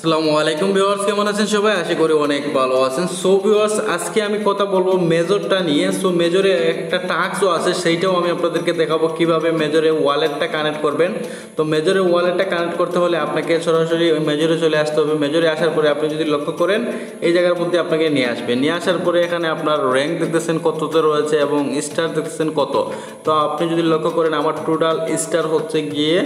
আসসালামু আলাইকুম ভিউয়ার্স, কেমন আছেন সবাই? আশা করি অনেক ভালো আছেন। সো ভিউয়ার্স, আজকে আমি কথা বলবো মেজরটা নিয়ে। সো মেজরে একটা টাস্কও আছে, সেইটাও আমি আপনাদেরকে দেখাবো কিভাবে মেজরে ওয়ালেটটা কানেক্ট করবেন। তো মেজরে ওয়ালেটটা কানেক্ট করতে হলে আপনাকে সরাসরি মেজরে চলে আসতে হবে। মেজরে আসার পরে আপনি যদি লক্ষ্য করেন এই জায়গার মধ্যে আপনাকে নিয়ে আসবে। নিয়ে আসার পরে এখানে আপনার র্যাঙ্ক দেখতেছেন কততে রয়েছে এবং স্টার দেখতেছেন কত। তো আপনি যদি লক্ষ্য করেন আমার টোটাল স্টার হচ্ছে গিয়ে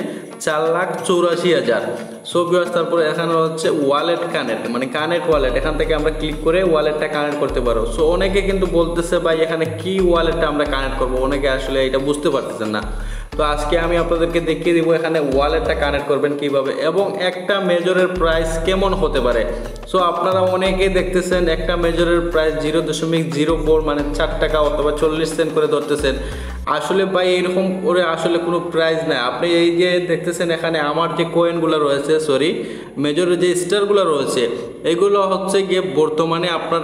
4,84,000। সো ভিউয়ার্স, তারপরে এখানে হচ্ছে ওয়ালেট কানেক্ট, মানে কানেক্ট ওয়ালেট। এখান থেকে আমরা ক্লিক করে ওয়ালেটটা কানেক্ট করতে পারবো। সো অনেকে কিন্তু বলতেছে ভাই এখানে কি ওয়ালেটটা আমরা কানেক্ট করবো, অনেকে আসলে এটা বুঝতে পারতেছেন না। তো আজকে আমি আপনাদেরকে দেখিয়ে দিব এখানে ওয়ালেটটা কানেক্ট করবেন কিভাবে এবং একটা মেজরের প্রাইস কেমন হতে পারে। সো আপনারা অনেকেই দেখতেছেন একটা মেজরের প্রাইস 0.04 মানে 4 টাকা অথবা 40 সেন্ট করে ধরতেছেন। আসলে ভাই এরকম করে আসলে কোনো প্রাইস নাই। আপনি এই যে দেখতেছেন এখানে আমার যে কয়েনগুলো রয়েছে, মেজরের যে স্টারগুলো রয়েছে, এগুলো হচ্ছে গিয়ে বর্তমানে আপনার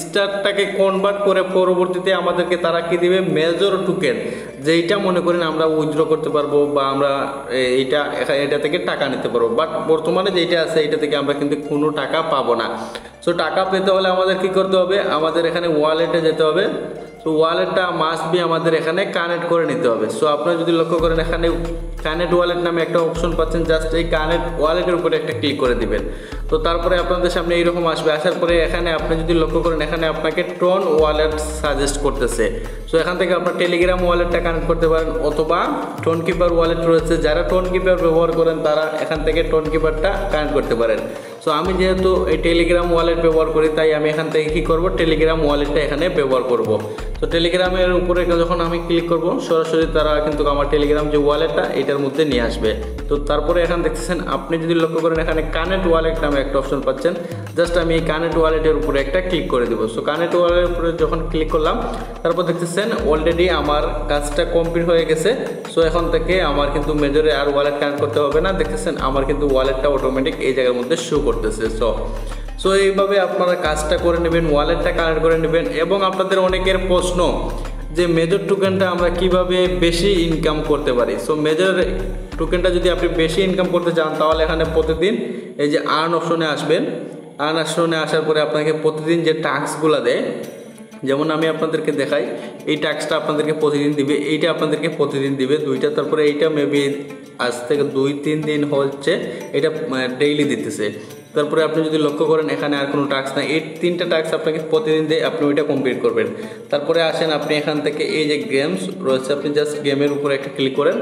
স্টারটাকে কনভার্ট করে পরবর্তীতে আমাদেরকে তারা কি দিবে, মেজর টোকেন, যেইটা মনে করেন আমরা উইথড্র করতে পারবো বা আমরা এটা থেকে টাকা নিতে পারবো। বাট বর্তমানে যেটা আছে এটা থেকে আমরা কিন্তু কোনো টাকা পাবো না। সো টাকা পেতে হলে আমাদের কি করতে হবে, আমাদের এখানে ওয়ালেটে যেতে হবে। সো ওয়ালেটটা মাস্ট বি আমাদের এখানে কানেক্ট করে নিতে হবে। সো আপনারা যদি লক্ষ্য করেন এখানে কানেক্ট ওয়ালেট নামে একটা অপশন পাচ্ছেন, জাস্ট এই কানেক্ট ওয়ালেটের উপরে একটা ক্লিক করে দিবেন। তো তারপরে আপনাদের সামনে এইরকম আসবে। আসার পরে এখানে আপনি যদি লক্ষ্য করেন এখানে আপনাকে ট্রন ওয়ালেট সাজেস্ট করতেছে। সো এখান থেকে আপনার টেলিগ্রাম ওয়ালেটটা কানেক্ট করতে পারেন অথবা টোন কিপার ওয়ালেট রয়েছে, যারা টোন কিপার ব্যবহার করেন তারা এখান থেকে টোন কিপারটা কানেক্ট করতে পারেন। সো আমি যেহেতু এই টেলিগ্রাম ওয়ালেট ব্যবহার করি তাই আমি এখান থেকে কী করব, টেলিগ্রাম ওয়ালেটটা এখানে ব্যবহার করব। তো টেলিগ্রামের উপরে যখন আমি ক্লিক করব সরাসরি তারা কিন্তু আমার টেলিগ্রাম যে ওয়ালেটটা এটার মধ্যে নিয়ে আসবে। তো তারপরে এখানে দেখতেছেন আপনি যদি লক্ষ্য করেন এখানে কানেক্ট ওয়ালেট নামে একটা অপশন পাচ্ছেন, জাস্ট আমি এই কানেক্ট ওয়ালেটের উপরে একটা ক্লিক করে দেবো। সো কানেক্ট ওয়ালেটের উপরে যখন ক্লিক করলাম তারপর দেখতেছেন অলরেডি আমার কাজটা কমপ্লিট হয়ে গেছে। সো এখন থেকে আমার কিন্তু মেজরে আর ওয়ালেট কানেক্ট করতে হবে না। দেখতেছেন আমার কিন্তু ওয়ালেটটা অটোমেটিক এই জায়গার মধ্যে শো করতেছে। সো এইভাবে আপনারা কাজটা করে নেবেন, ওয়ালেটটা কানেক্ট করে নেবেন। এবং আপনাদের অনেকের প্রশ্ন যে মেজর টোকেনটা আমরা কিভাবে বেশি ইনকাম করতে পারি। সো মেজর টোকেনটা যদি আপনি বেশি ইনকাম করতে চান তাহলে এখানে প্রতিদিন এই যে আর্ন অপশনে আসবেন। আর্ন অপশনে আসার পরে আপনাকে প্রতিদিন যে টাস্কগুলো দেয়, যেমন আমি আপনাদেরকে দেখাই, এই টাস্কটা আপনাদেরকে প্রতিদিন দিবে, এইটা আপনাদেরকে প্রতিদিন দিবে দুইটা। তারপরে এইটা মেবি আজ থেকে 2-3 দিন হচ্ছে এটা ডেইলি দিতেছে। তারপরে আপনি যদি লক্ষ্য করেন এখানে আর কোনো টাস্ক নাই, এই 3টা টাস্ক আপনাকে প্রতিদিন দিয়ে আপনি ওইটা কমপ্লিট করবেন। তারপরে আসেন আপনি এখান থেকে এই যে গেমস রয়েছে, আপনি জাস্ট গেমের উপরে একটা ক্লিক করেন।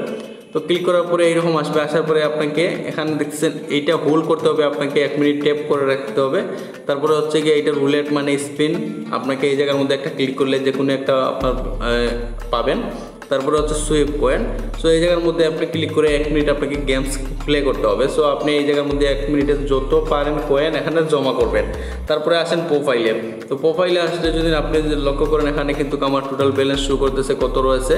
তো ক্লিক করার পরে এইরকম আসবে। আসার পরে আপনাকে এখানে দেখছেন এইটা হোল্ড করতে হবে, আপনাকে 1 মিনিট ট্যাপ করে রাখতে হবে। তারপরে হচ্ছে গিয়ে এইটা রুলেট মানে স্পিন, আপনাকে এই জায়গার মধ্যে একটা ক্লিক করলে যে কোনো একটা আপনার পাবেন। তারপরে হচ্ছে সুইপ কয়েন। সো এই জায়গার মধ্যে আপনি ক্লিক করে 1 মিনিট আপনাকে গেমস প্লে করতে হবে। সো আপনি এই জায়গার মধ্যে 1 মিনিটে যত পারেন কয়েন এখানে জমা করবেন। তারপরে আসেন প্রোফাইলে। তো প্রোফাইলে আসলে যদি আপনি লক্ষ্য করেন এখানে কিন্তু আমার টোটাল ব্যালেন্স শো করতেছে কত রয়েছে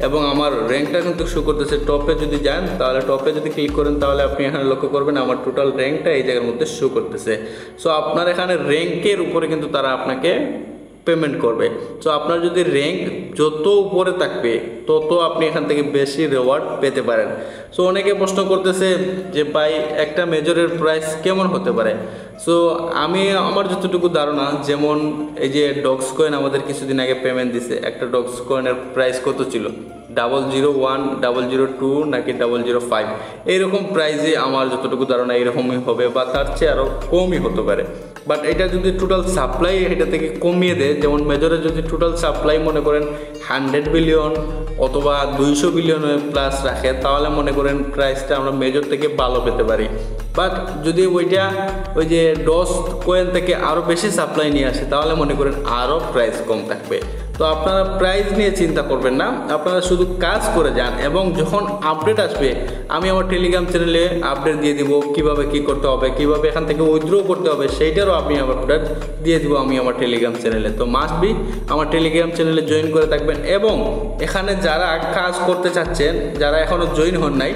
এবং আমার র্যাঙ্কটা কিন্তু শো করতেছে। টপে যদি যান তাহলে টপে যদি ক্লিক করেন তাহলে আপনি এখানে লক্ষ্য করবেন আমার টোটাল র্যাঙ্কটা এই জায়গার মধ্যে শো করতেছে। সো আপনার এখানে র্যাঙ্কের উপরে কিন্তু তারা আপনাকে পেমেন্ট করবে। সো আপনার যদি র্যাঙ্ক যত উপরে থাকবে তত আপনি এখান থেকে বেশি রিওয়ার্ড পেতে পারেন। সো অনেকে প্রশ্ন করতেছে যে ভাই একটা মেজরের প্রাইস কেমন হতে পারে। সো আমার যতটুকু ধারণা, যেমন এই যে ডগস কয়েন আমাদের কিছুদিন আগে পেমেন্ট দিছে, একটা ডগস কয়েনের প্রাইস কত ছিল, 001, 002 নাকি 005, এইরকম প্রাইসে আমার যতটুকু ধারণা এরকমই হবে বা তার চেয়ে আরও কমই হতে পারে। বাট এটা যদি টোটাল সাপ্লাই এটা থেকে কমিয়ে দেয়, যেমন মেজরে যদি টোটাল সাপ্লাই মনে করেন 100 বিলিয়ন অথবা 200 বিলিয়ন প্লাস রাখে তাহলে মনে করেন প্রাইসটা আমরা মেজর থেকে ভালো পেতে পারি। বাট যদি ওই যে ডস কয়েন থেকে আরও বেশি সাপ্লাই নিয়ে আসে তাহলে মনে করেন আরও প্রাইস কম থাকবে। তো আপনারা প্রাইস নিয়ে চিন্তা করবেন না, আপনারা শুধু কাজ করে যান এবং যখন আপডেট আসবে আমি আমার টেলিগ্রাম চ্যানেলে আপডেট দিয়ে দিব, কিভাবে কি করতে হবে, কিভাবে এখান থেকে উইথড্র করতে হবে সেইটারও আমি আপডেট দিয়ে দিব আমি আমার টেলিগ্রাম চ্যানেলে। তো মাস্ট বি আমার টেলিগ্রাম চ্যানেলে জয়েন করে থাকবেন এবং এখানে যারা কাজ করতে চাচ্ছেন, যারা এখনও জয়েন হন নাই,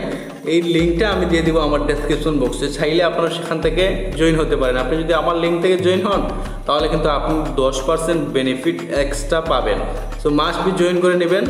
এই লিঙ্কটা আমি দিয়ে দিব আমার ডেসক্রিপশন বক্সে, চাইলে আপনারা সেখান থেকে জয়েন হতে পারেন। আপনি যদি আমার লিঙ্ক থেকে জয়েন হন তাহলে কিন্তু আপনি 10% বেনিফিট এক্সট্রা পাবেন। সো মাস্ট বি জয়েন করে নেবেন।